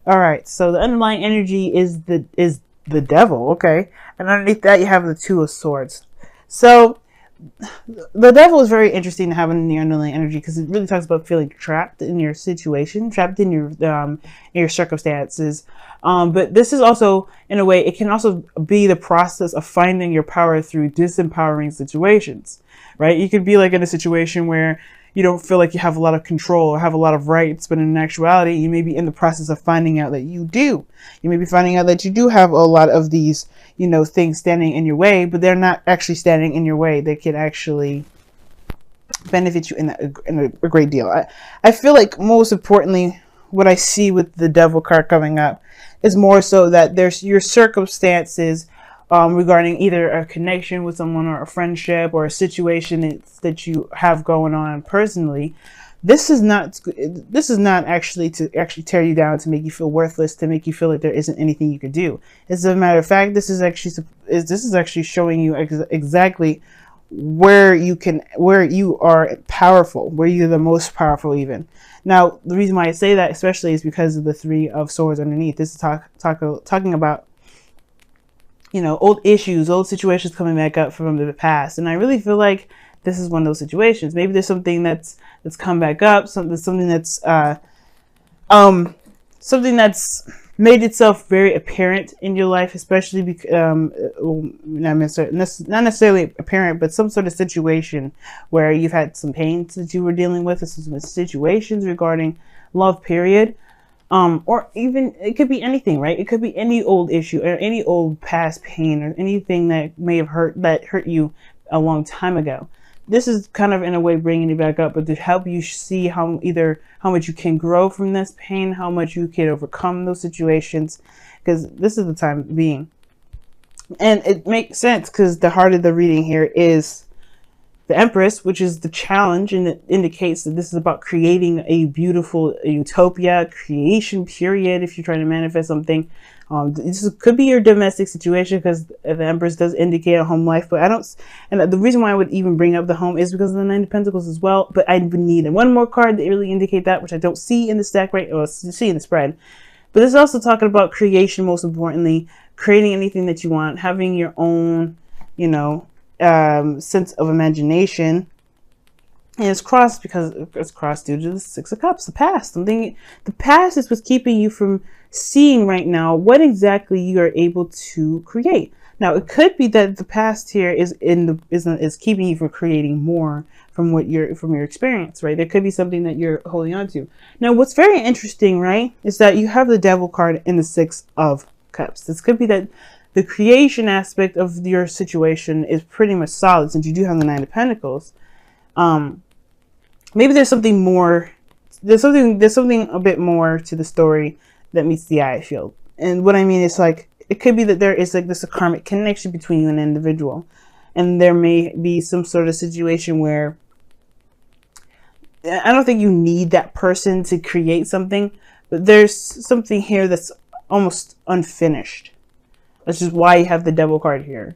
All right, so the underlying energy is the devil, okay? And underneath that you have the two of swords. So the devil is very interesting to have in the underlying energy because it really talks about feeling trapped in your situation, trapped in your circumstances. But this is also, in a way, it can also be the process of finding your power through disempowering situations, right? You could be like in a situation where you don't feel like you have a lot of control or have a lot of rights, but in actuality, you may be in the process of finding out that you do. You may be finding out that you do have a lot of these, things standing in your way, but they're not actually standing in your way. They can actually benefit you in a great deal. I feel like most importantly, what I see with the devil card coming up is more so that there's your circumstances regarding either a connection with someone or a friendship or a situation that you have going on personally. This is not actually to actually tear you down, to make you feel worthless, to make you feel like there isn't anything you could do. As a matter of fact, this is actually showing you exactly where you are powerful, where you're the most powerful even. Now, the reason why I say that especially is because of the Three of Swords underneath. This is talking about, old issues, old situations coming back up from the past. And I really feel like this is one of those situations. Maybe there's something that's come back up, something that's made itself very apparent in your life, especially because not necessarily apparent, but some sort of situation where you've had some pains that you were dealing with, some situations regarding love period. Or even it could be anything, right? It could be any old issue or any old past pain or anything that may have hurt you a long time ago. This is kind of in a way bringing it back up, but to help you see how much you can grow from this pain, how much you can overcome those situations, because this is the time being. And it makes sense because the heart of the reading here is the Empress, which is the challenge, and it indicates that this is about creating a beautiful utopia, creation period, if you're trying to manifest something. This could be your domestic situation because the Empress does indicate a home life, but and the reason why I would even bring up the home is because of the Nine of Pentacles as well, but I would need one more card to really indicate that, which I don't see in the stack or see in the spread. But this is also talking about creation, most importantly, creating anything that you want, having your own, sense of imagination. And it's crossed because it's crossed due to the Six of Cups, the past. The past is what's keeping you from seeing right now what exactly you are able to create. Now, it could be that the past here is keeping you from creating more from your experience, right? There could be something that you're holding on to. Now, what's very interesting, right, is that you have the Devil card in the Six of Cups. This could be that the creation aspect of your situation is pretty much solid since you do have the Nine of Pentacles. Maybe there's something more. There's something a bit more to the story that meets the eye, I feel. And what I mean is, like, it could be that there is like this a karmic connection between you and an individual, and there may be some sort of situation where I don't think you need that person to create something, but there's something here that's almost unfinished. That's just why you have the Devil card here.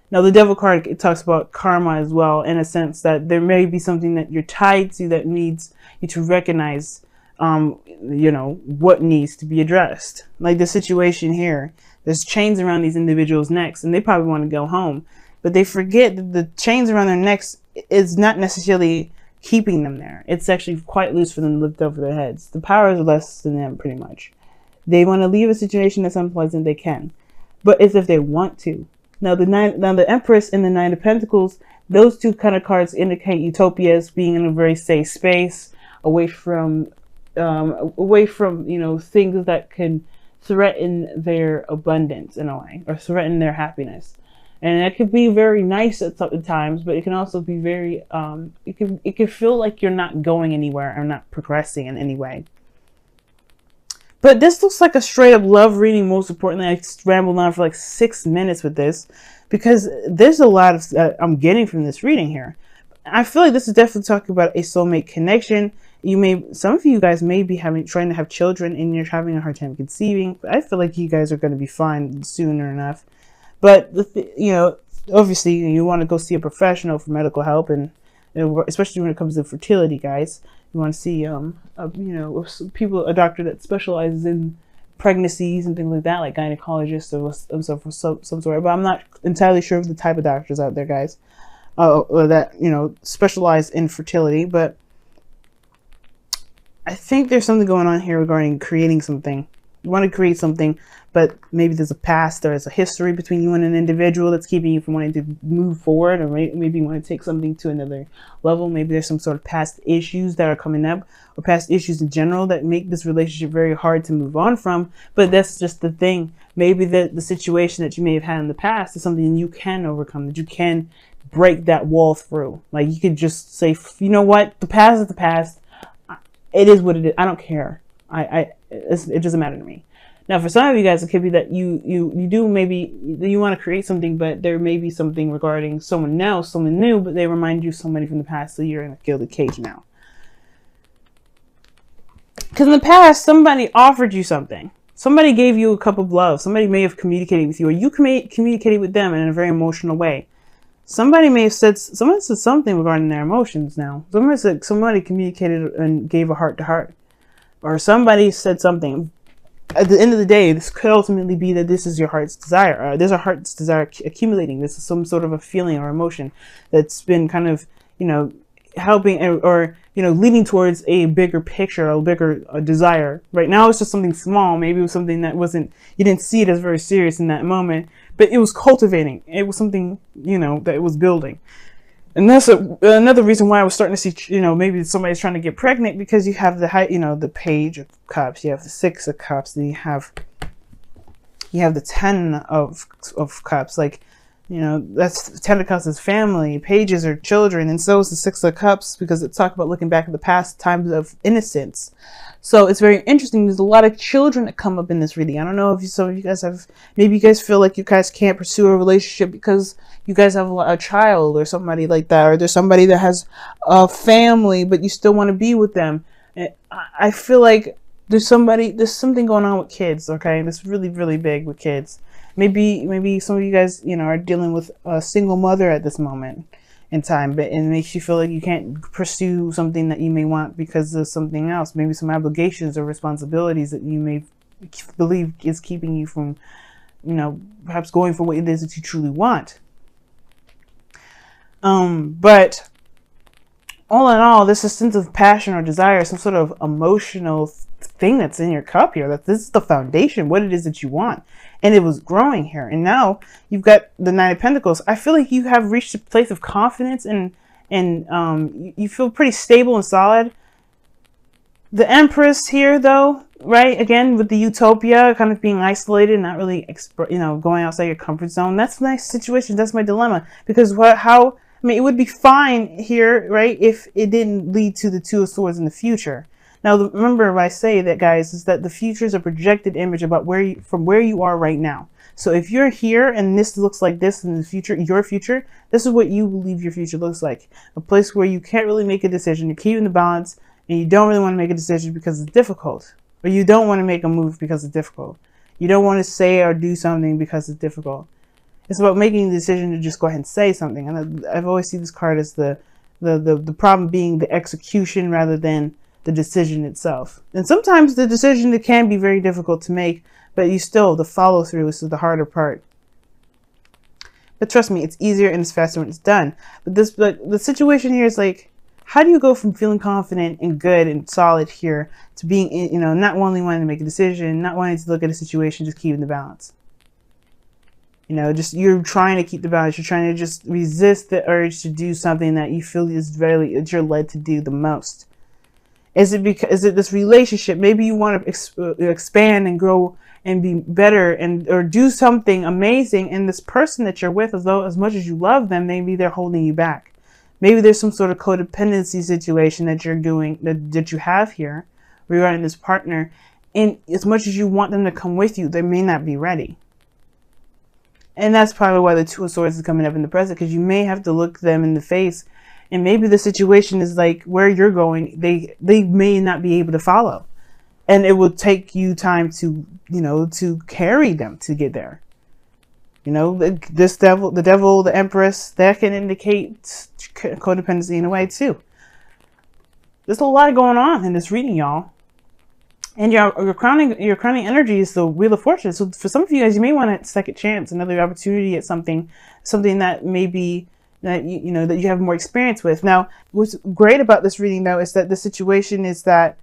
Now, the Devil card, it talks about karma as well, in a sense that there may be something that you're tied to that needs you to recognize, what needs to be addressed. Like the situation here, there's chains around these individuals' necks, and they probably want to go home, but they forget that the chains around their necks is not necessarily keeping them there. It's actually quite loose for them to lift over their heads. The power is less than them, pretty much. They want to leave a situation that's unpleasant, they can. But it's if they want to. Now the Empress and the Nine of Pentacles, those two kind of cards indicate utopias, being in a very safe space, away from things that can threaten their abundance in a way, or threaten their happiness. And that could be very nice at times, but it can also be very it can feel like you're not going anywhere or not progressing in any way. But this looks like a straight up love reading. Most importantly, I rambled on for like 6 minutes with this because there's a lot of I'm getting from this reading here. I feel like this is definitely talking about a soulmate connection. Some of you guys may be trying to have children and you're having a hard time conceiving. But I feel like you guys are going to be fine sooner enough. But obviously you want to go see a professional for medical help, and especially when it comes to fertility, guys. You want to see, a doctor that specializes in pregnancies and things like that, like gynecologists or some sort. But I'm not entirely sure of the type of doctors out there, guys, or that, you know, specialize in fertility. But I think there's something going on here regarding creating something. You want to create something, but maybe there's a past, there's a history between you and an individual that's keeping you from wanting to move forward, or maybe you want to take something to another level. Maybe there's some sort of past issues that are coming up, or past issues in general that make this relationship very hard to move on from. But that's just the thing. Maybe the situation that you may have had in the past is something you can overcome, that you can break that wall through. Like, you could just say, you know what, the past is the past. It is what it is. I don't care. It doesn't matter to me. Now, for some of you guys, it could be that you do, maybe you want to create something, but there may be something regarding someone else, someone new, but they remind you of somebody from the past, so you're in a gilded cage now. Because in the past, somebody offered you something. Somebody gave you a cup of love. Somebody may have communicated with you, or you communicated with them in a very emotional way. Somebody may have said, someone said something regarding their emotions now. Somebody communicated and gave a heart to heart. Or somebody said something. At the end of the day, this could ultimately be that this is your heart's desire. There's a heart's desire accumulating. This is some sort of a feeling or emotion that's been kind of, you know, helping or you know, leading towards a bigger picture, a bigger desire. Right now, it's just something small. Maybe it was something that wasn't, you didn't see it as very serious in that moment, but it was cultivating. It was something, you know, that it was building. And that's another reason why I was starting to see, you know, maybe somebody's trying to get pregnant, because you have the you know, the Page of Cups, you have the Six of Cups, and you have the Ten of Cups. Like, you know, that's Ten of Cups is family, Pages are children, and so is the Six of Cups, because it's talking about looking back at the past times of innocence. So it's very interesting. There's a lot of children that come up in this reading. I don't know if some of you guys have, maybe you guys feel like you guys can't pursue a relationship because you guys have a child or somebody like that, or there's somebody that has a family, but you still want to be with them. And I feel like there's something going on with kids. Okay, that's really, really big with kids. Maybe some of you guys, you know, are dealing with a single mother at this moment in time, but it makes you feel like you can't pursue something that you may want because of something else. Maybe some obligations or responsibilities that you may believe is keeping you from, you know, perhaps going for what it is that you truly want. But all in all, this is a sense of passion or desire, some sort of emotional thing that's in your cup here. That this is the foundation, what it is that you want. And it was growing here. And now you've got the Nine of Pentacles. I feel like you have reached a place of confidence, and you feel pretty stable and solid. The Empress here, though, right? Again, with the utopia, kind of being isolated, not really, you know, going outside your comfort zone. That's a nice situation. That's my dilemma. Because I mean, it would be fine here, right, if it didn't lead to the Two of Swords in the future. Now, remember what I say that, guys, is that the future is a projected image about from where you are right now. So if you're here and this looks like this in the future, your future, this is what you believe your future looks like. A place where you can't really make a decision. You're keeping the balance, and you don't really want to make a decision because it's difficult. Or you don't want to make a move because it's difficult. You don't want to say or do something because it's difficult. It's about making the decision to just go ahead and say something. And I've always seen this card as the problem being the execution rather than the decision itself. And sometimes the decision, that can be very difficult to make, but the follow through is the harder part. But trust me, it's easier and it's faster when it's done. But the situation here is like, how do you go from feeling confident and good and solid here to being, you know, not only wanting to make a decision, not wanting to look at a situation, just keeping the balance? You know, just you're trying to keep the balance. You're trying to just resist the urge to do something that you feel that you're led to do the most. Is it this relationship? Maybe you want to expand and grow and be better or do something amazing. And this person that you're with, as much as you love them, maybe they're holding you back. Maybe there's some sort of codependency situation that you're doing, that you have here regarding this partner. And as much as you want them to come with you, they may not be ready. And that's probably why the Two of Swords is coming up in the present, because you may have to look them in the face. And maybe the situation is like where you're going, they may not be able to follow. And it will take you time to, you know, to carry them to get there. You know, the devil, the Empress, that can indicate codependency in a way too. There's a lot going on in this reading, y'all. And your crowning energy is the Wheel of Fortune. So for some of you guys, you may want a second chance, another opportunity at something that maybe that that you have more experience with. Now, what's great about this reading though is that the situation is that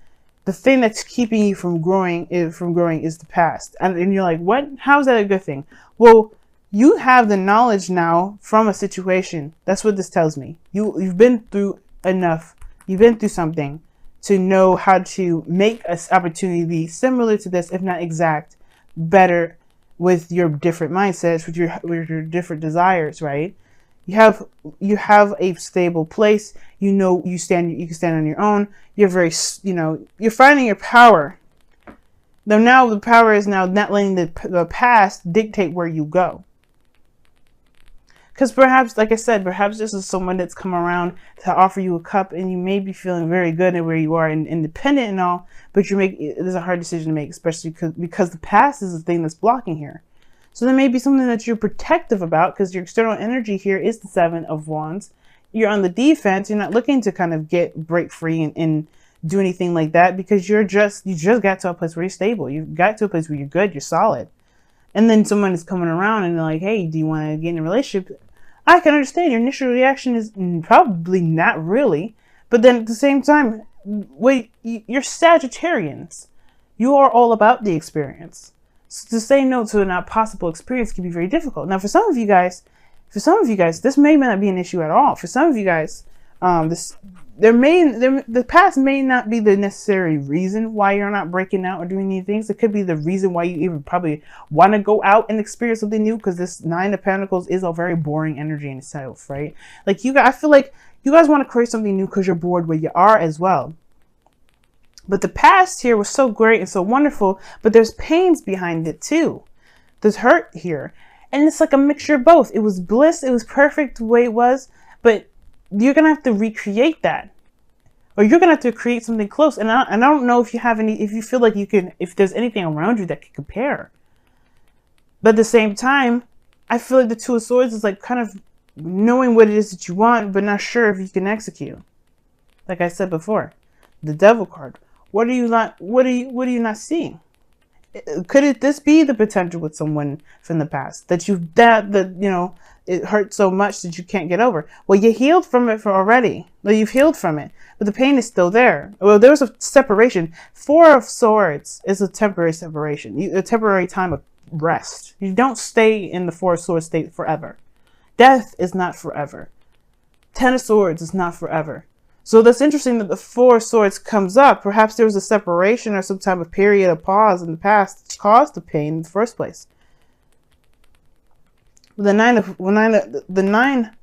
the thing that's keeping you from growing is the past. And you're like, what? How is that a good thing? Well, you have the knowledge now from a situation. That's what this tells me. You've been through enough. You've been through something to know how to make an opportunity similar to this, if not exact, better with your different mindsets, with your different desires, right? You have a stable place. You can stand on your own. You're you're finding your power. Though now the power is now not letting the past dictate where you go. Because perhaps, like I said, perhaps this is someone that's come around to offer you a cup, and you may be feeling very good at where you are and independent and all, but there's a hard decision to make, especially because the past is the thing that's blocking here. So there may be something that you're protective about, because your external energy here is the Seven of Wands. You're on the defense. You're not looking to kind of break free and do anything like that, because you just got to a place where you're stable. You got to a place where you're good, you're solid. And then someone is coming around and they're like, hey, do you want to get in a relationship? I can understand your initial reaction is probably not really, but then at the same time, wait, you're Sagittarians. You are all about the experience. So to say no to a not possible experience can be very difficult. Now, for some of you guys, this may not be an issue at all. For some of you guys, the past may not be the necessary reason why you're not breaking out or doing any things. It could be the reason why you even probably want to go out and experience something new, because this Nine of Pentacles is a very boring energy in itself, right? Like I feel like you guys want to create something new because you're bored where you are as well. But the past here was so great and so wonderful, but there's pains behind it too. There's hurt here. And it's like a mixture of both. It was bliss, it was perfect the way it was, but you're going to have to recreate that. Or you're going to have to create something close. And I don't know if you feel like if there's anything around you that can compare. But at the same time, I feel like the Two of Swords is like kind of knowing what it is that you want, but not sure if you can execute. Like I said before, the Devil card. What are you not seeing? Could this be the potential with someone from the past that it hurt so much that you can't get over? Well, you healed from it already. Well, you've healed from it, but the pain is still there. Well, there was a separation. Four of Swords is a temporary separation, a temporary time of rest. You don't stay in the Four of Swords state forever. Death is not forever. Ten of Swords is not forever. So that's interesting that the Four of Swords comes up. Perhaps there was a separation or some type of period of pause in the past that caused the pain in the first place. The Nine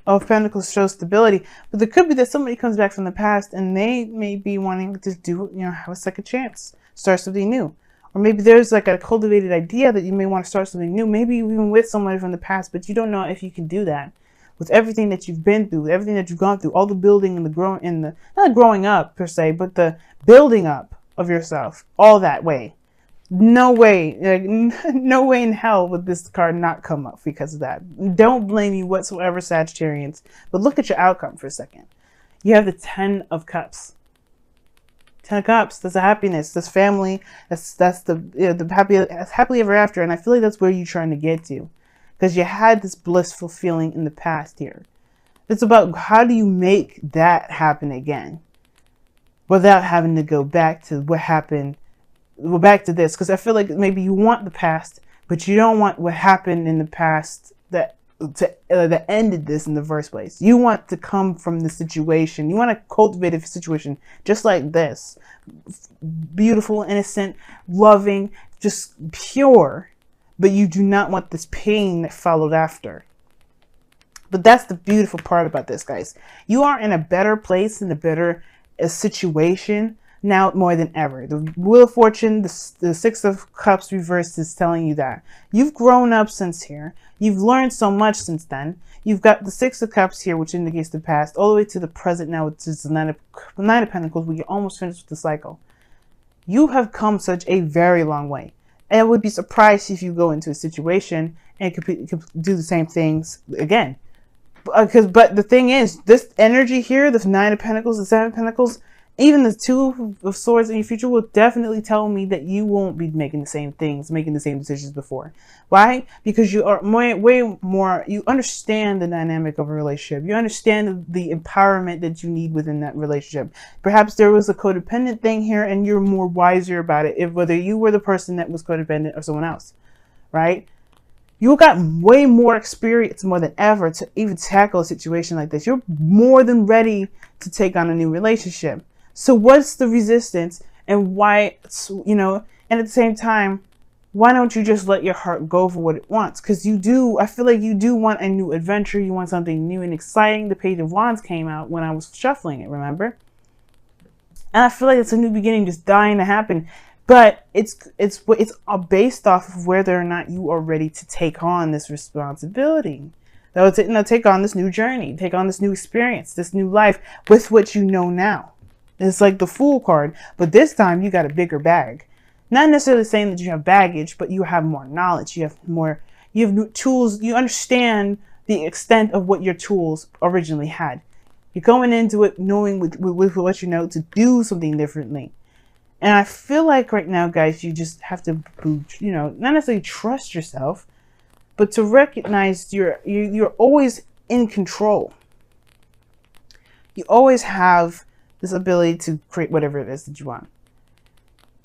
of Pentacles shows stability, but there could be that somebody comes back from the past and they may be wanting to have a second chance, start something new. Or maybe there's like a cultivated idea that you may want to start something new, maybe even with somebody from the past, but you don't know if you can do that. With everything that you've been through, with everything that you've gone through, all the building and the growing, not growing up per se, but the building up of yourself, all that way. No way in hell would this card not come up because of that. Don't blame you whatsoever, Sagittarians, but look at your outcome for a second. You have the Ten of Cups. Ten of Cups, that's a happiness, that's family, that's the happily ever after, and I feel like that's where you're trying to get to. Because you had this blissful feeling in the past here. It's about how do you make that happen again without having to go back to what happened. Well, back to this, because I feel like maybe you want the past, but you don't want what happened in the past that ended this in the first place. You want to come from the situation. You want to cultivate a situation just like this. Beautiful, innocent, loving, just pure. But you do not want this pain that followed after. But that's the beautiful part about this, guys. You are in a better place, in a better situation now more than ever. The Wheel of Fortune, the Six of Cups reversed is telling you that. You've grown up since here. You've learned so much since then. You've got the Six of Cups here, which indicates the past, all the way to the present now, which is the Nine of Pentacles, where you're almost finished with the cycle. You have come such a very long way. And I would be surprised if you go into a situation and could do the same things again. But the thing is, this energy here, the Nine of Pentacles, the Seven of Pentacles, even the Two of Swords in your future will definitely tell me that you won't be making the same things, making the same decisions before. Why? Because you are way more, you understand the dynamic of a relationship. You understand the empowerment that you need within that relationship. Perhaps there was a codependent thing here and you're more wiser about it, if whether you were the person that was codependent or someone else, right? You got way more experience more than ever to even tackle a situation like this. You're more than ready to take on a new relationship. So what's the resistance, and why, you know, and at the same time, why don't you just let your heart go for what it wants? Because you do, I feel like you do want a new adventure. You want something new and exciting. The Page of Wands came out when I was shuffling it, remember? And I feel like it's a new beginning just dying to happen. But it's based off of whether or not you are ready to take on this responsibility. Take on this new journey, take on this new experience, this new life with what you know now. It's like the Fool card, but this time you got a bigger bag. Not necessarily saying that you have baggage, but you have more knowledge. You have new tools. You understand the extent of what your tools originally had. You're going into it knowing with what you know to do something differently. And I feel like right now, guys, you just have to, you know, not necessarily trust yourself, but to recognize you're always in control. You always have this ability to create whatever it is that you want.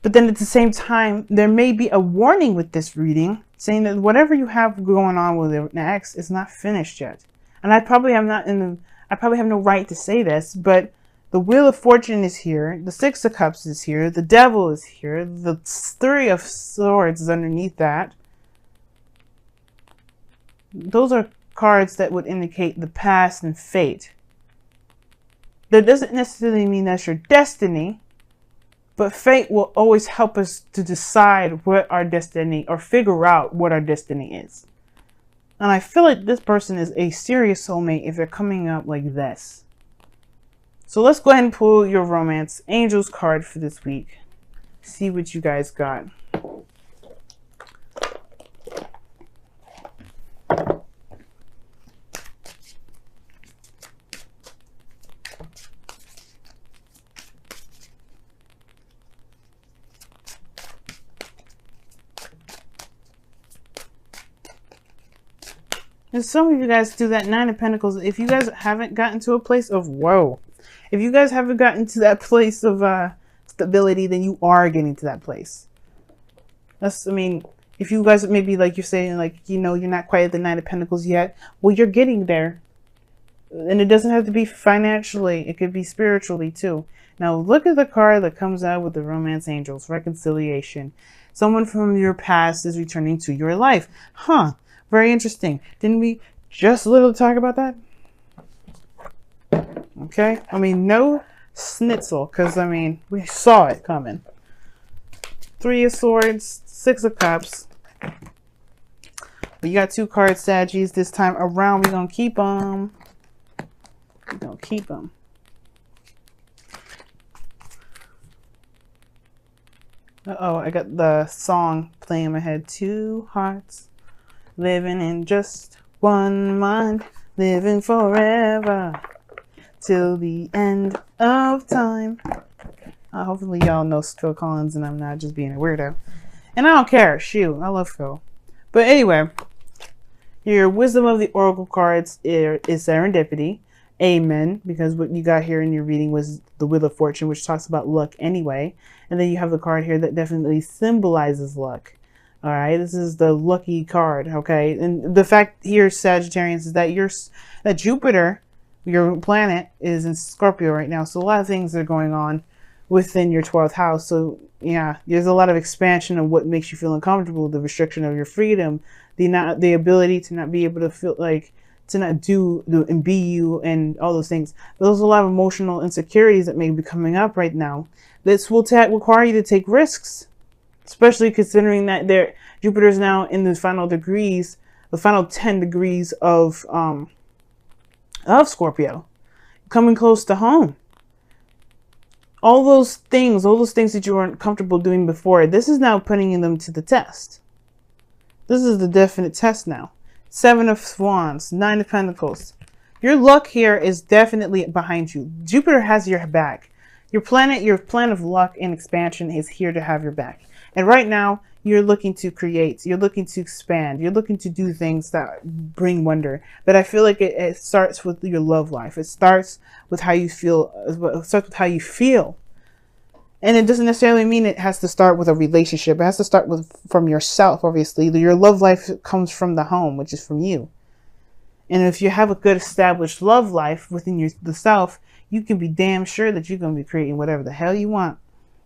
But then at the same time, there may be a warning with this reading saying that whatever you have going on with an ex is not finished yet. And I probably have no right to say this, but the Wheel of Fortune is here, the Six of Cups is here, the Devil is here, the Three of Swords is underneath that. Those are cards that would indicate the past and fate. That doesn't necessarily mean that's your destiny, but fate will always help us to decide what our destiny, or figure out what our destiny is. And I feel like this person is a serious soulmate if they're coming up like this. So let's go ahead and pull your Romance Angels card for this week. See what you guys got. And some of you guys do that Nine of Pentacles. If you guys haven't gotten to a place of whoa, if you guys haven't gotten to that place of stability, then you are getting to that place. That's, I mean, if you guys maybe like you're saying, like, you know, you're not quite at the Nine of Pentacles yet. Well, you're getting there. And it doesn't have to be financially. It could be spiritually too. Now, look at the card that comes out with the Romance Angels. Reconciliation. Someone from your past is returning to your life. Huh. Very interesting. Didn't we just a little talk about that? Okay. I mean, no schnitzel, because, I mean, we saw it coming. Three of Swords, Six of Cups. But you got two cards, Saggies. This time around, we're going to keep them. We're going to keep them. Uh-oh, I got the song playing in my head. Two hearts. Living in just one mind, living forever, till the end of time. Hopefully y'all know Phil Collins and I'm not just being a weirdo. And I don't care, shoot, I love Phil. But anyway, your Wisdom of the Oracle cards is Serendipity. Amen, because what you got here in your reading was the Wheel of Fortune, which talks about luck anyway. And then you have the card here that definitely symbolizes luck. All right, this is the lucky card, okay? And the fact here, Sagittarius, is that Jupiter, your planet, is in Scorpio right now. So a lot of things are going on within your 12th house. So yeah, there's a lot of expansion of what makes you feel uncomfortable, the restriction of your freedom, the ability to not be able to feel like, to not do and be you and all those things. But there's a lot of emotional insecurities that may be coming up right now. This will require you to take risks. Especially considering that Jupiter's now in the final degrees, the final 10 degrees of Scorpio, coming close to home. All those things that you weren't comfortable doing before, this is now putting them to the test. This is the definite test now. Seven of Wands, Nine of Pentacles. Your luck here is definitely behind you. Jupiter has your back. Your plan of luck and expansion is here to have your back. And right now, you're looking to create, you're looking to expand, you're looking to do things that bring wonder. But I feel like it starts with your love life. It starts with how you feel. It starts with how you feel. And it doesn't necessarily mean it has to start with a relationship. It has to start from yourself, obviously. Your love life comes from the home, which is from you. And if you have a good established love life within the self, you can be damn sure that you're going to be creating whatever the hell you want.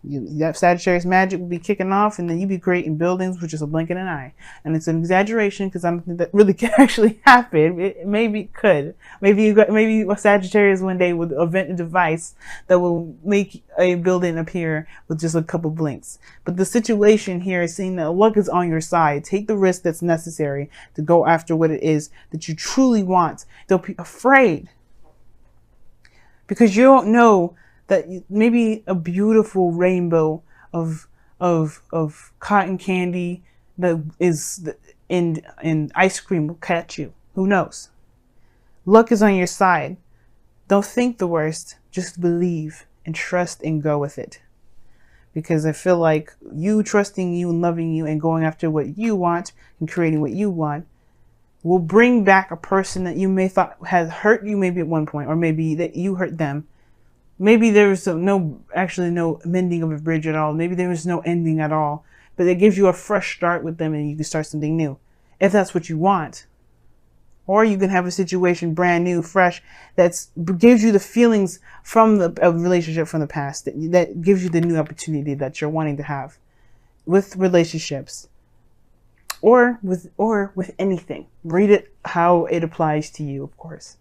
That Sagittarius magic will be kicking off, and then you be creating buildings, which is a blink of an eye. And it's an exaggeration because I don't think that really can actually happen. It maybe could. Maybe a Sagittarius one day would invent a device that will make a building appear with just a couple blinks. But the situation here is seeing that luck is on your side. Take the risk that's necessary to go after what it is that you truly want. Don't be afraid, because you don't know that maybe a beautiful rainbow of cotton candy that is in ice cream will catch you. Who knows? Luck is on your side. Don't think the worst. Just believe and trust and go with it. Because I feel like you trusting you and loving you and going after what you want and creating what you want will bring back a person that you may thought has hurt you maybe at one point, or maybe that you hurt them. Maybe there was no mending of a bridge at all. Maybe there was no ending at all. But it gives you a fresh start with them, and you can start something new, if that's what you want. Or you can have a situation brand new, fresh, that gives you the feelings from a relationship from the past, that gives you the new opportunity that you're wanting to have with relationships, or with anything. Read it how it applies to you, of course.